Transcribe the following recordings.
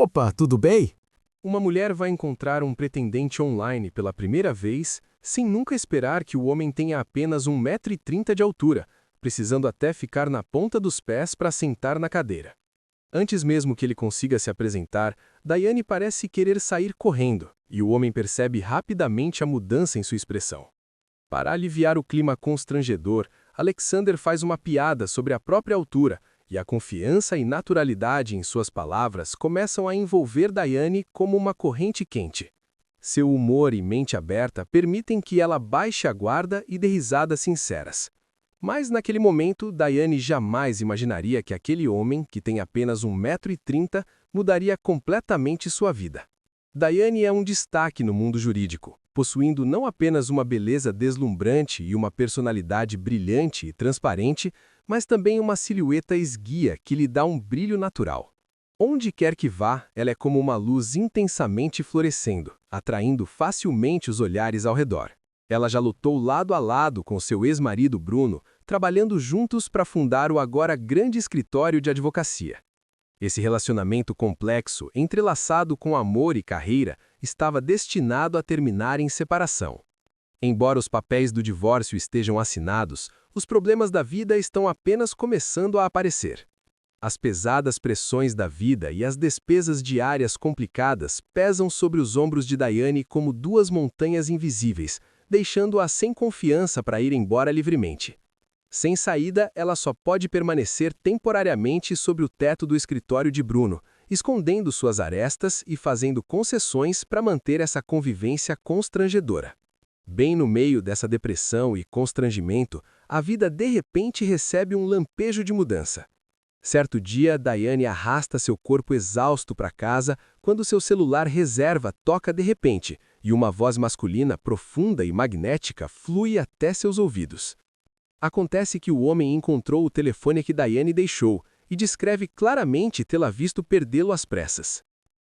Opa, tudo bem? Uma mulher vai encontrar um pretendente online pela primeira vez, sem nunca esperar que o homem tenha apenas 1,30 m de altura, precisando até ficar na ponta dos pés para sentar na cadeira. Antes mesmo que ele consiga se apresentar, Daiane parece querer sair correndo, e o homem percebe rapidamente a mudança em sua expressão. Para aliviar o clima constrangedor, Alexander faz uma piada sobre a própria altura, e a confiança e naturalidade em suas palavras começam a envolver Daiane como uma corrente quente. Seu humor e mente aberta permitem que ela baixe a guarda e dê risadas sinceras. Mas naquele momento, Daiane jamais imaginaria que aquele homem, que tem apenas 1,30 m, mudaria completamente sua vida. Daiane é um destaque no mundo jurídico, possuindo não apenas uma beleza deslumbrante e uma personalidade brilhante e transparente, mas também uma silhueta esguia que lhe dá um brilho natural. Onde quer que vá, ela é como uma luz intensamente florescendo, atraindo facilmente os olhares ao redor. Ela já lutou lado a lado com seu ex-marido Bruno, trabalhando juntos para fundar o agora grande escritório de advocacia. Esse relacionamento complexo, entrelaçado com amor e carreira, estava destinado a terminar em separação. Embora os papéis do divórcio estejam assinados, os problemas da vida estão apenas começando a aparecer. As pesadas pressões da vida e as despesas diárias complicadas pesam sobre os ombros de Daiane como duas montanhas invisíveis, deixando-a sem confiança para ir embora livremente. Sem saída, ela só pode permanecer temporariamente sob o teto do escritório de Bruno, escondendo suas arestas e fazendo concessões para manter essa convivência constrangedora. Bem no meio dessa depressão e constrangimento, a vida de repente recebe um lampejo de mudança. Certo dia, Daiane arrasta seu corpo exausto para casa quando seu celular reserva toca de repente e uma voz masculina profunda e magnética flui até seus ouvidos. Acontece que o homem encontrou o telefone que Daiane deixou e descreve claramente tê-la visto perdê-lo às pressas.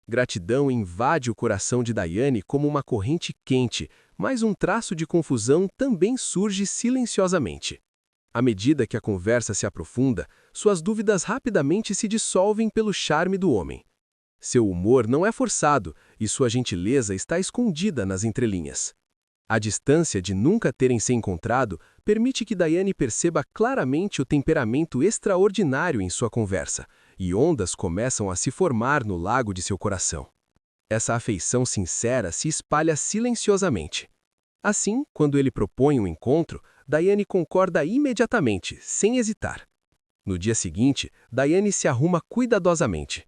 Gratidão invade o coração de Daiane como uma corrente quente, mas um traço de confusão também surge silenciosamente. À medida que a conversa se aprofunda, suas dúvidas rapidamente se dissolvem pelo charme do homem. Seu humor não é forçado e sua gentileza está escondida nas entrelinhas. A distância de nunca terem se encontrado permite que Daiane perceba claramente o temperamento extraordinário em sua conversa, e ondas começam a se formar no lago de seu coração. Essa afeição sincera se espalha silenciosamente. Assim, quando ele propõe um encontro, Daiane concorda imediatamente, sem hesitar. No dia seguinte, Daiane se arruma cuidadosamente.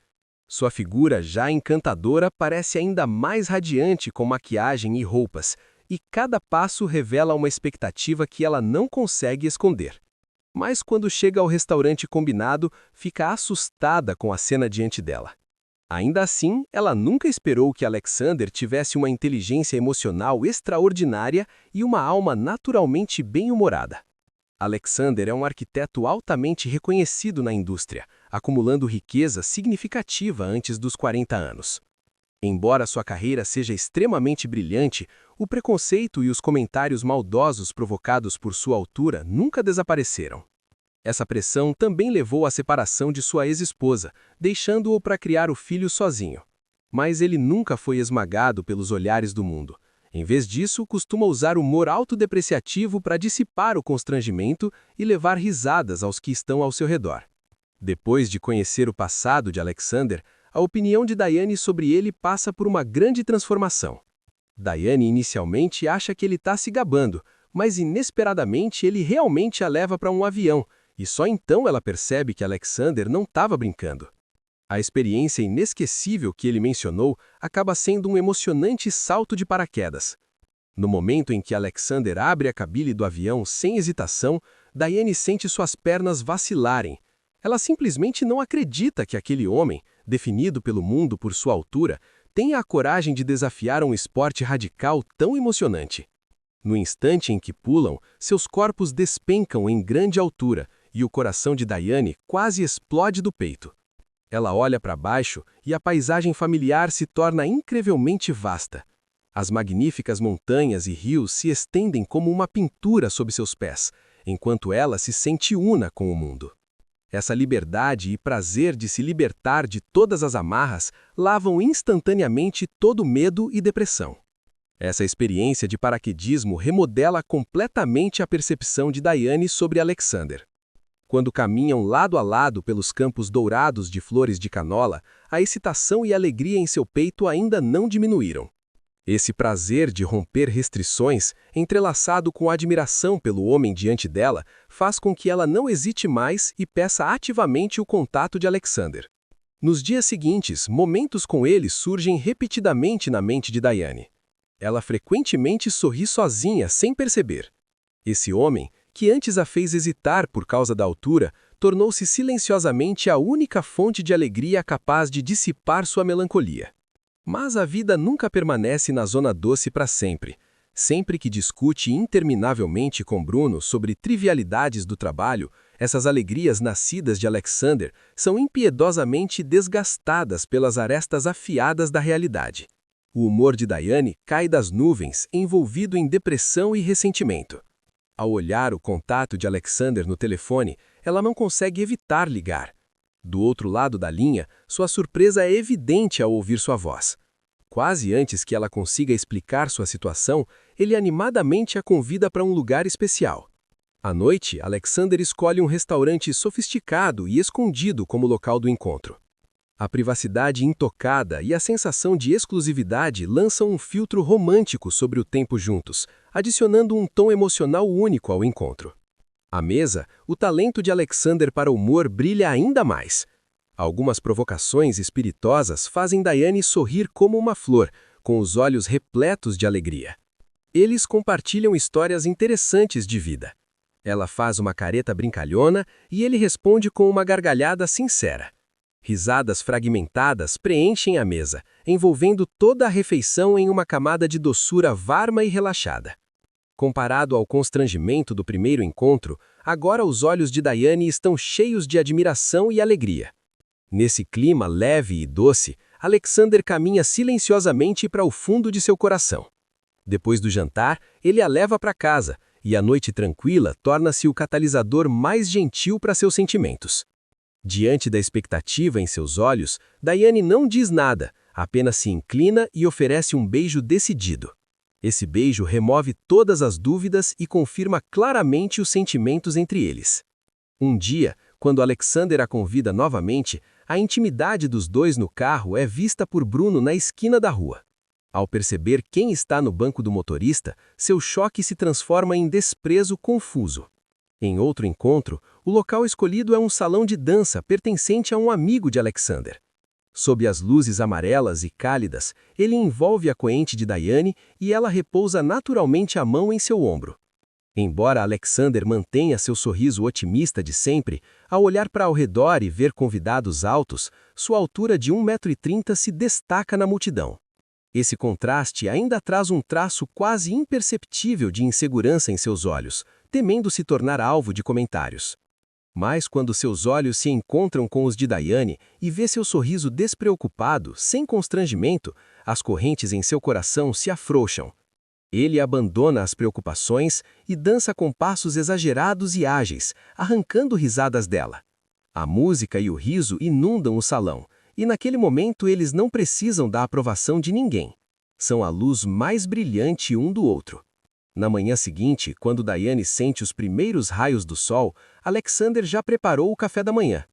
Sua figura, já encantadora, parece ainda mais radiante com maquiagem e roupas, e cada passo revela uma expectativa que ela não consegue esconder. Mas quando chega ao restaurante combinado, fica assustada com a cena diante dela. Ainda assim, ela nunca esperou que Alexander tivesse uma inteligência emocional extraordinária e uma alma naturalmente bem-humorada. Alexander é um arquiteto altamente reconhecido na indústria, acumulando riqueza significativa antes dos 40 anos. Embora sua carreira seja extremamente brilhante, o preconceito e os comentários maldosos provocados por sua altura nunca desapareceram. Essa pressão também levou à separação de sua ex-esposa, deixando-o para criar o filho sozinho. Mas ele nunca foi esmagado pelos olhares do mundo. Em vez disso, costuma usar humor autodepreciativo para dissipar o constrangimento e levar risadas aos que estão ao seu redor. Depois de conhecer o passado de Alexander, a opinião de Daiane sobre ele passa por uma grande transformação. Daiane inicialmente acha que ele está se gabando, mas inesperadamente ele realmente a leva para um avião, e só então ela percebe que Alexander não estava brincando. A experiência inesquecível que ele mencionou acaba sendo um emocionante salto de paraquedas. No momento em que Alexander abre a cabine do avião sem hesitação, Daiane sente suas pernas vacilarem. Ela simplesmente não acredita que aquele homem, definido pelo mundo por sua altura, tenha a coragem de desafiar um esporte radical tão emocionante. No instante em que pulam, seus corpos despencam em grande altura e o coração de Daiane quase explode do peito. Ela olha para baixo e a paisagem familiar se torna incrivelmente vasta. As magníficas montanhas e rios se estendem como uma pintura sob seus pés, enquanto ela se sente una com o mundo. Essa liberdade e prazer de se libertar de todas as amarras lavam instantaneamente todo medo e depressão. Essa experiência de paraquedismo remodela completamente a percepção de Diane sobre Alexander. Quando caminham lado a lado pelos campos dourados de flores de canola, a excitação e alegria em seu peito ainda não diminuíram. Esse prazer de romper restrições, entrelaçado com a admiração pelo homem diante dela, faz com que ela não hesite mais e peça ativamente o contato de Alexander. Nos dias seguintes, momentos com ele surgem repetidamente na mente de Diane. Ela frequentemente sorri sozinha, sem perceber. Esse homem, que antes a fez hesitar por causa da altura, tornou-se silenciosamente a única fonte de alegria capaz de dissipar sua melancolia. Mas a vida nunca permanece na zona doce para sempre. Sempre que discute interminavelmente com Bruno sobre trivialidades do trabalho, essas alegrias nascidas de Alexander são impiedosamente desgastadas pelas arestas afiadas da realidade. O humor de Diane cai das nuvens, envolvido em depressão e ressentimento. Ao olhar o contato de Alexander no telefone, ela não consegue evitar ligar. Do outro lado da linha, sua surpresa é evidente ao ouvir sua voz. Quase antes que ela consiga explicar sua situação, ele animadamente a convida para um lugar especial. À noite, Alexander escolhe um restaurante sofisticado e escondido como local do encontro. A privacidade intocada e a sensação de exclusividade lançam um filtro romântico sobre o tempo juntos, adicionando um tom emocional único ao encontro. À mesa, o talento de Alexander para o humor brilha ainda mais. Algumas provocações espiritosas fazem Diane sorrir como uma flor, com os olhos repletos de alegria. Eles compartilham histórias interessantes de vida. Ela faz uma careta brincalhona e ele responde com uma gargalhada sincera. Risadas fragmentadas preenchem a mesa, envolvendo toda a refeição em uma camada de doçura varma e relaxada. Comparado ao constrangimento do primeiro encontro, agora os olhos de Diane estão cheios de admiração e alegria. Nesse clima leve e doce, Alexander caminha silenciosamente para o fundo de seu coração. Depois do jantar, ele a leva para casa, e a noite tranquila torna-se o catalisador mais gentil para seus sentimentos. Diante da expectativa em seus olhos, Diane não diz nada, apenas se inclina e oferece um beijo decidido. Esse beijo remove todas as dúvidas e confirma claramente os sentimentos entre eles. Um dia, quando Alexander a convida novamente, a intimidade dos dois no carro é vista por Bruno na esquina da rua. Ao perceber quem está no banco do motorista, seu choque se transforma em desprezo confuso. Em outro encontro, o local escolhido é um salão de dança pertencente a um amigo de Alexander. Sob as luzes amarelas e cálidas, ele envolve a coente de Diane e ela repousa naturalmente a mão em seu ombro. Embora Alexander mantenha seu sorriso otimista de sempre, ao olhar para ao redor e ver convidados altos, sua altura de 1,30 m se destaca na multidão. Esse contraste ainda traz um traço quase imperceptível de insegurança em seus olhos, temendo se tornar alvo de comentários. Mas quando seus olhos se encontram com os de Diane e vê seu sorriso despreocupado, sem constrangimento, as correntes em seu coração se afrouxam. Ele abandona as preocupações e dança com passos exagerados e ágeis, arrancando risadas dela. A música e o riso inundam o salão, e naquele momento eles não precisam da aprovação de ninguém. São a luz mais brilhante um do outro. Na manhã seguinte, quando Diane sente os primeiros raios do sol, Alexander já preparou o café da manhã.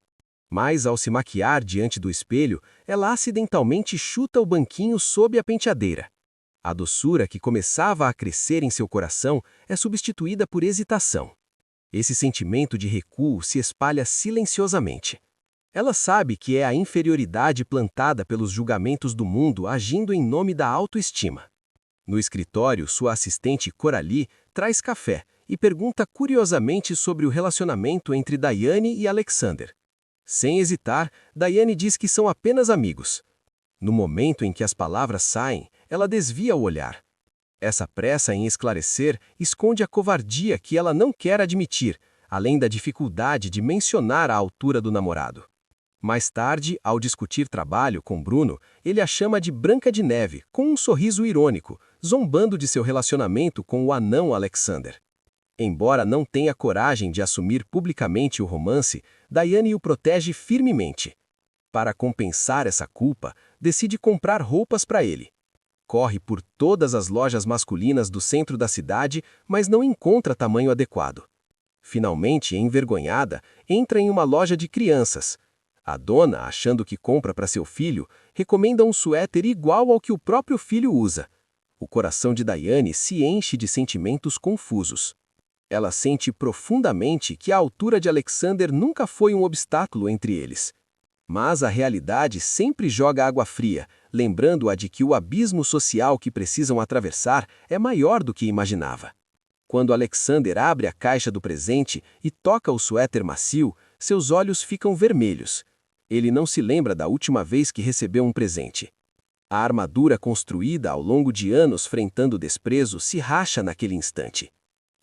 Mas, ao se maquiar diante do espelho, ela acidentalmente chuta o banquinho sob a penteadeira. A doçura que começava a crescer em seu coração é substituída por hesitação. Esse sentimento de recuo se espalha silenciosamente. Ela sabe que é a inferioridade plantada pelos julgamentos do mundo agindo em nome da autoestima. No escritório, sua assistente Coralie traz café e pergunta curiosamente sobre o relacionamento entre Diane e Alexander. Sem hesitar, Diane diz que são apenas amigos. No momento em que as palavras saem, ela desvia o olhar. Essa pressa em esclarecer esconde a covardia que ela não quer admitir, além da dificuldade de mencionar a altura do namorado. Mais tarde, ao discutir trabalho com Bruno, ele a chama de Branca de Neve, com um sorriso irônico, zombando de seu relacionamento com o anão Alexander. Embora não tenha coragem de assumir publicamente o romance, Diane o protege firmemente. Para compensar essa culpa, decide comprar roupas para ele. Corre por todas as lojas masculinas do centro da cidade, mas não encontra tamanho adequado. Finalmente, envergonhada, entra em uma loja de crianças. A dona, achando que compra para seu filho, recomenda um suéter igual ao que o próprio filho usa. O coração de Diane se enche de sentimentos confusos. Ela sente profundamente que a altura de Alexander nunca foi um obstáculo entre eles. Mas a realidade sempre joga água fria, lembrando-a de que o abismo social que precisam atravessar é maior do que imaginava. Quando Alexander abre a caixa do presente e toca o suéter macio, seus olhos ficam vermelhos. Ele não se lembra da última vez que recebeu um presente. A armadura construída ao longo de anos enfrentando o desprezo se racha naquele instante.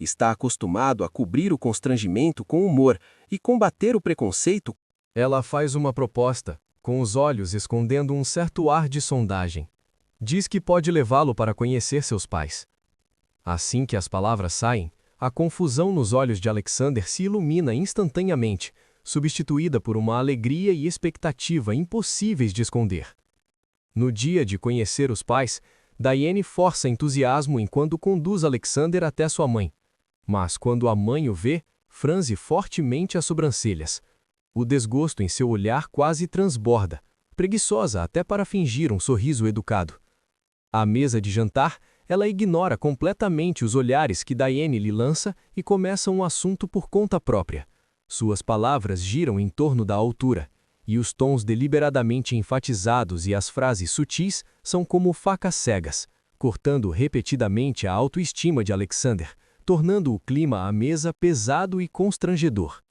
Está acostumado a cobrir o constrangimento com humor e combater o preconceito. Ela faz uma proposta, com os olhos escondendo um certo ar de sondagem. Diz que pode levá-lo para conhecer seus pais. Assim que as palavras saem, a confusão nos olhos de Alexander se ilumina instantaneamente, substituída por uma alegria e expectativa impossíveis de esconder. No dia de conhecer os pais, Diane força entusiasmo enquanto conduz Alexander até sua mãe. Mas quando a mãe o vê, franze fortemente as sobrancelhas. O desgosto em seu olhar quase transborda, preguiçosa até para fingir um sorriso educado. À mesa de jantar, ela ignora completamente os olhares que Diane lhe lança e começa um assunto por conta própria. Suas palavras giram em torno da altura, e os tons deliberadamente enfatizados e as frases sutis são como facas cegas, cortando repetidamente a autoestima de Alexander, tornando o clima à mesa pesado e constrangedor.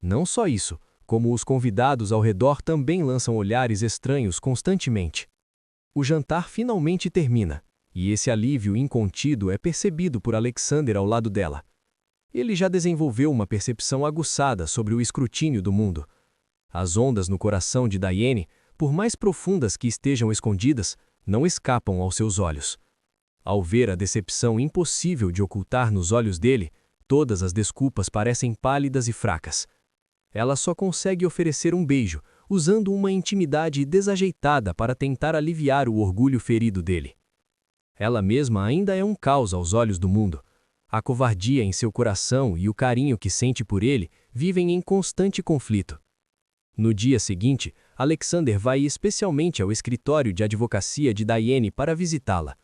Não só isso, como os convidados ao redor também lançam olhares estranhos constantemente. O jantar finalmente termina, e esse alívio incontido é percebido por Alexander ao lado dela. Ele já desenvolveu uma percepção aguçada sobre o escrutínio do mundo. As ondas no coração de Diane, por mais profundas que estejam escondidas, não escapam aos seus olhos. Ao ver a decepção impossível de ocultar nos olhos dele, todas as desculpas parecem pálidas e fracas. Ela só consegue oferecer um beijo, usando uma intimidade desajeitada para tentar aliviar o orgulho ferido dele. Ela mesma ainda é um caos aos olhos do mundo. A covardia em seu coração e o carinho que sente por ele vivem em constante conflito. No dia seguinte, Alexander vai especialmente ao escritório de advocacia de Diane para visitá-la.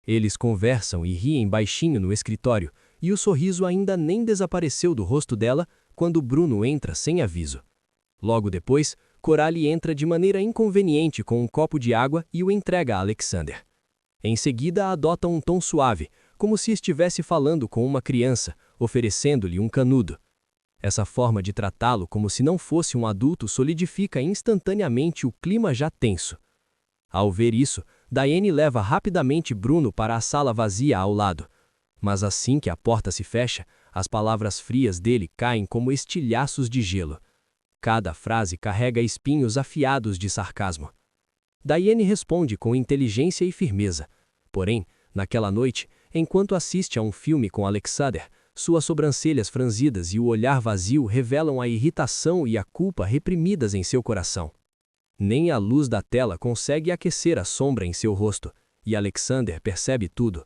Eles conversam e riem baixinho no escritório, e o sorriso ainda nem desapareceu do rosto dela quando Bruno entra sem aviso. Logo depois, Coralie entra de maneira inconveniente com um copo de água e o entrega a Alexander. Em seguida, adota um tom suave, como se estivesse falando com uma criança, oferecendo-lhe um canudo. Essa forma de tratá-lo como se não fosse um adulto solidifica instantaneamente o clima já tenso. Ao ver isso, Diane leva rapidamente Bruno para a sala vazia ao lado. Mas assim que a porta se fecha, as palavras frias dele caem como estilhaços de gelo. Cada frase carrega espinhos afiados de sarcasmo. Diane responde com inteligência e firmeza. Porém, naquela noite, enquanto assiste a um filme com Alexander, suas sobrancelhas franzidas e o olhar vazio revelam a irritação e a culpa reprimidas em seu coração. Nem a luz da tela consegue aquecer a sombra em seu rosto, e Alexander percebe tudo.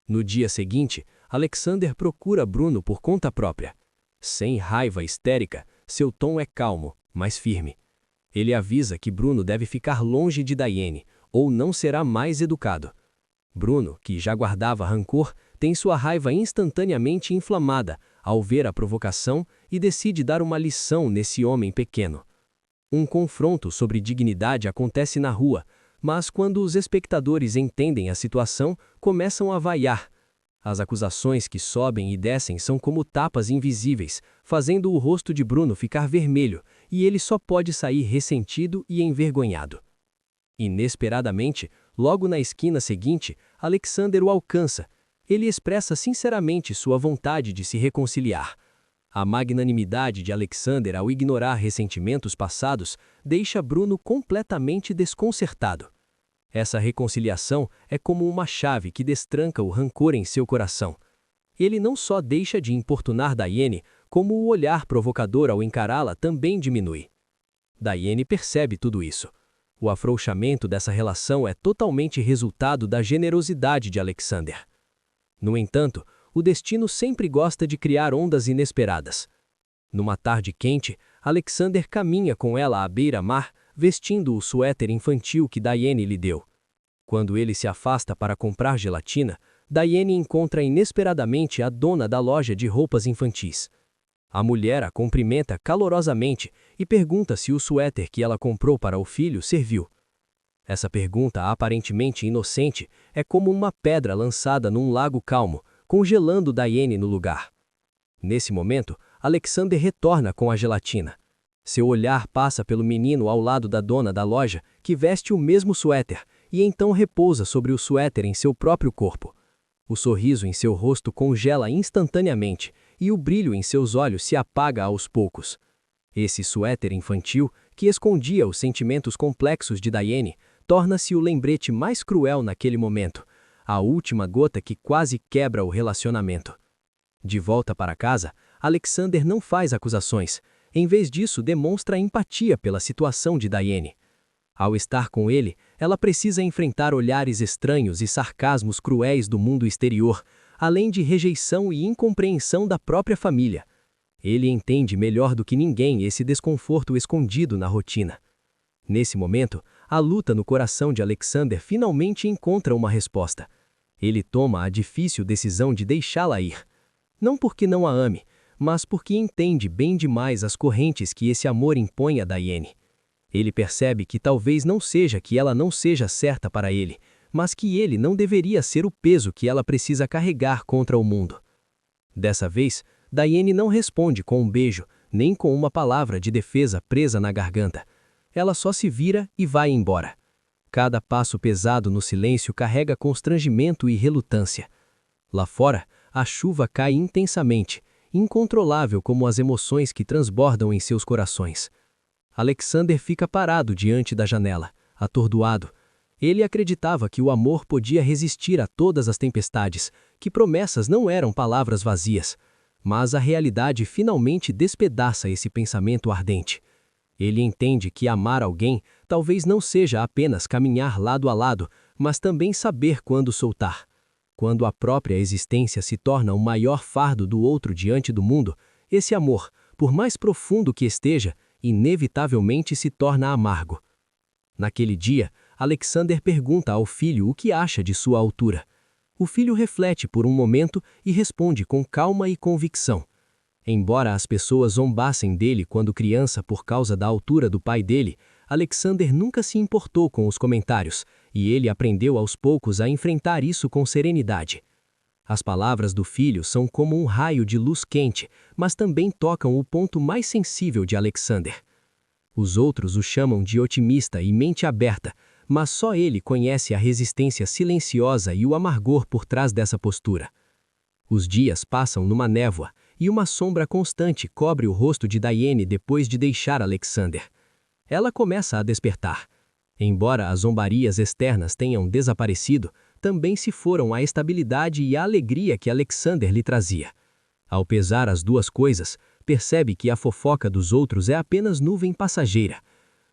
No dia seguinte, Alexander procura Bruno por conta própria. Sem raiva histérica, seu tom é calmo, mas firme. Ele avisa que Bruno deve ficar longe de Diane, ou não será mais educado. Bruno, que já guardava rancor, tem sua raiva instantaneamente inflamada ao ver a provocação e decide dar uma lição nesse homem pequeno. Um confronto sobre dignidade acontece na rua, mas quando os espectadores entendem a situação, começam a vaiar. As acusações que sobem e descem são como tapas invisíveis, fazendo o rosto de Bruno ficar vermelho, e ele só pode sair ressentido e envergonhado. Inesperadamente, logo na esquina seguinte, Alexander o alcança. Ele expressa sinceramente sua vontade de se reconciliar. A magnanimidade de Alexander ao ignorar ressentimentos passados deixa Bruno completamente desconcertado. Essa reconciliação é como uma chave que destranca o rancor em seu coração. Ele não só deixa de importunar Diane, como o olhar provocador ao encará-la também diminui. Diane percebe tudo isso. O afrouxamento dessa relação é totalmente resultado da generosidade de Alexander. No entanto, o destino sempre gosta de criar ondas inesperadas. Numa tarde quente, Alexander caminha com ela à beira-mar, vestindo o suéter infantil que Diane lhe deu. Quando ele se afasta para comprar gelatina, Diane encontra inesperadamente a dona da loja de roupas infantis. A mulher a cumprimenta calorosamente e pergunta se o suéter que ela comprou para o filho serviu. Essa pergunta aparentemente inocente é como uma pedra lançada num lago calmo, congelando Diane no lugar. Nesse momento, Alexander retorna com a gelatina. Seu olhar passa pelo menino ao lado da dona da loja, que veste o mesmo suéter, e então repousa sobre o suéter em seu próprio corpo. O sorriso em seu rosto congela instantaneamente, e o brilho em seus olhos se apaga aos poucos. Esse suéter infantil, que escondia os sentimentos complexos de Diane, torna-se o lembrete mais cruel naquele momento, a última gota que quase quebra o relacionamento. De volta para casa, Alexander não faz acusações. Em vez disso, demonstra empatia pela situação de Diane. Ao estar com ele, ela precisa enfrentar olhares estranhos e sarcasmos cruéis do mundo exterior, além de rejeição e incompreensão da própria família. Ele entende melhor do que ninguém esse desconforto escondido na rotina. Nesse momento, a luta no coração de Alexander finalmente encontra uma resposta. Ele toma a difícil decisão de deixá-la ir. Não porque não a ame, mas porque entende bem demais as correntes que esse amor impõe a Diane. Ele percebe que talvez não seja que ela não seja certa para ele, mas que ele não deveria ser o peso que ela precisa carregar contra o mundo. Dessa vez, Diane não responde com um beijo, nem com uma palavra de defesa presa na garganta. Ela só se vira e vai embora. Cada passo pesado no silêncio carrega constrangimento e relutância. Lá fora, a chuva cai intensamente, incontrolável como as emoções que transbordam em seus corações. Alexander fica parado diante da janela, atordoado. Ele acreditava que o amor podia resistir a todas as tempestades, que promessas não eram palavras vazias. Mas a realidade finalmente despedaça esse pensamento ardente. Ele entende que amar alguém talvez não seja apenas caminhar lado a lado, mas também saber quando soltar. Quando a própria existência se torna o maior fardo do outro diante do mundo, esse amor, por mais profundo que esteja, inevitavelmente se torna amargo. Naquele dia, Alexander pergunta ao filho o que acha de sua altura. O filho reflete por um momento e responde com calma e convicção. Embora as pessoas zombassem dele quando criança por causa da altura do pai dele, Alexander nunca se importou com os comentários, e ele aprendeu aos poucos a enfrentar isso com serenidade. As palavras do filho são como um raio de luz quente, mas também tocam o ponto mais sensível de Alexander. Os outros o chamam de otimista e mente aberta, mas só ele conhece a resistência silenciosa e o amargor por trás dessa postura. Os dias passam numa névoa, e uma sombra constante cobre o rosto de Diane depois de deixar Alexander. Ela começa a despertar. Embora as zombarias externas tenham desaparecido, também se foram a estabilidade e a alegria que Alexander lhe trazia. Ao pesar as duas coisas, percebe que a fofoca dos outros é apenas nuvem passageira.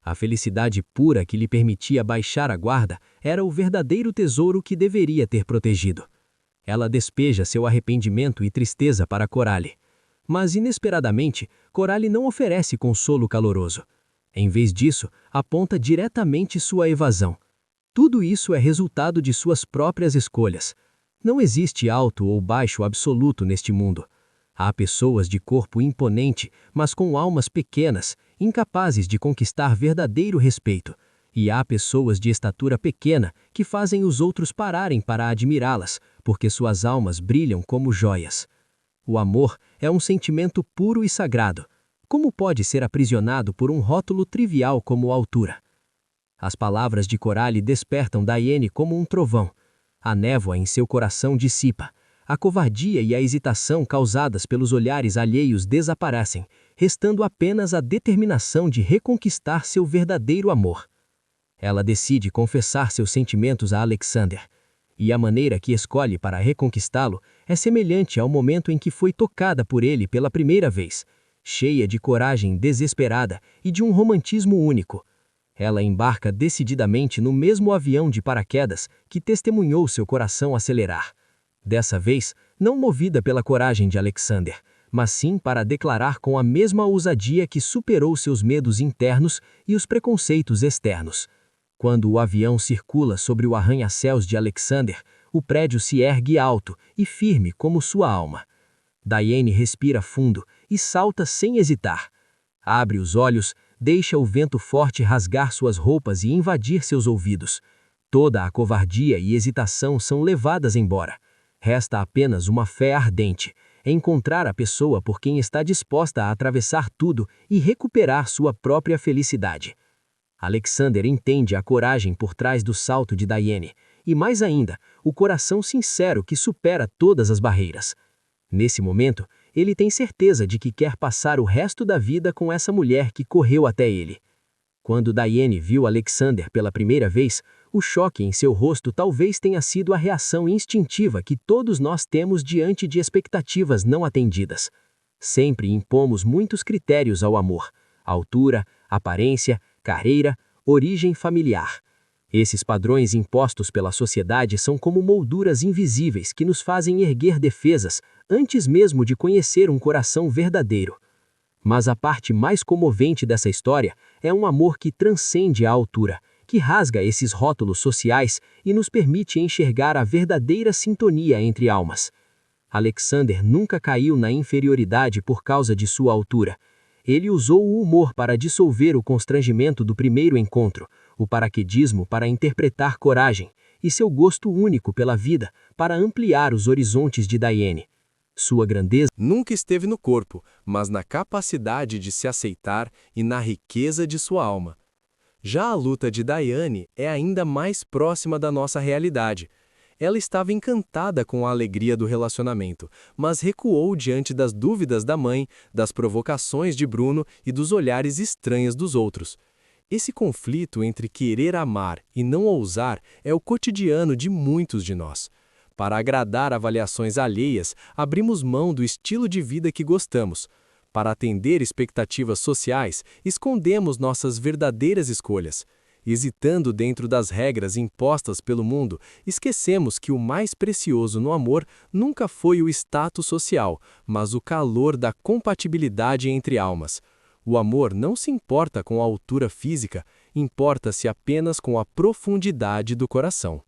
A felicidade pura que lhe permitia baixar a guarda era o verdadeiro tesouro que deveria ter protegido. Ela despeja seu arrependimento e tristeza para Coralie. Mas, inesperadamente, Coralie não oferece consolo caloroso. Em vez disso, aponta diretamente sua evasão. Tudo isso é resultado de suas próprias escolhas. Não existe alto ou baixo absoluto neste mundo. Há pessoas de corpo imponente, mas com almas pequenas, incapazes de conquistar verdadeiro respeito. E há pessoas de estatura pequena que fazem os outros pararem para admirá-las, porque suas almas brilham como joias. O amor é um sentimento puro e sagrado. Como pode ser aprisionado por um rótulo trivial como altura? As palavras de Coralie despertam Diane como um trovão. A névoa em seu coração dissipa. A covardia e a hesitação causadas pelos olhares alheios desaparecem, restando apenas a determinação de reconquistar seu verdadeiro amor. Ela decide confessar seus sentimentos a Alexander. e a maneira que escolhe para reconquistá-lo é semelhante ao momento em que foi tocada por ele pela primeira vez, cheia de coragem desesperada e de um romantismo único. Ela embarca decididamente no mesmo avião de paraquedas que testemunhou seu coração acelerar. Dessa vez, não movida pela coragem de Alexander, mas sim para declarar com a mesma ousadia que superou seus medos internos e os preconceitos externos. Quando o avião circula sobre o arranha-céus de Alexander, o prédio se ergue alto e firme como sua alma. Diane respira fundo e salta sem hesitar. Abre os olhos, deixa o vento forte rasgar suas roupas e invadir seus ouvidos. Toda a covardia e hesitação são levadas embora. Resta apenas uma fé ardente, encontrar a pessoa por quem está disposta a atravessar tudo e recuperar sua própria felicidade. Alexander entende a coragem por trás do salto de Diane, e mais ainda, o coração sincero que supera todas as barreiras. Nesse momento, ele tem certeza de que quer passar o resto da vida com essa mulher que correu até ele. Quando Diane viu Alexander pela primeira vez, o choque em seu rosto talvez tenha sido a reação instintiva que todos nós temos diante de expectativas não atendidas. Sempre impomos muitos critérios ao amor: altura, aparência, carreira, origem familiar. Esses padrões impostos pela sociedade são como molduras invisíveis que nos fazem erguer defesas antes mesmo de conhecer um coração verdadeiro. Mas a parte mais comovente dessa história é um amor que transcende a altura, que rasga esses rótulos sociais e nos permite enxergar a verdadeira sintonia entre almas. Alexander nunca caiu na inferioridade por causa de sua altura. Ele usou o humor para dissolver o constrangimento do primeiro encontro, o paraquedismo para interpretar coragem, e seu gosto único pela vida para ampliar os horizontes de Diane. Sua grandeza nunca esteve no corpo, mas na capacidade de se aceitar e na riqueza de sua alma. Já a luta de Diane é ainda mais próxima da nossa realidade. Ela estava encantada com a alegria do relacionamento, mas recuou diante das dúvidas da mãe, das provocações de Bruno e dos olhares estranhos dos outros. Esse conflito entre querer amar e não ousar é o cotidiano de muitos de nós. Para agradar avaliações alheias, abrimos mão do estilo de vida que gostamos. Para atender expectativas sociais, escondemos nossas verdadeiras escolhas. Hesitando dentro das regras impostas pelo mundo, esquecemos que o mais precioso no amor nunca foi o status social, mas o calor da compatibilidade entre almas. O amor não se importa com a altura física, importa-se apenas com a profundidade do coração.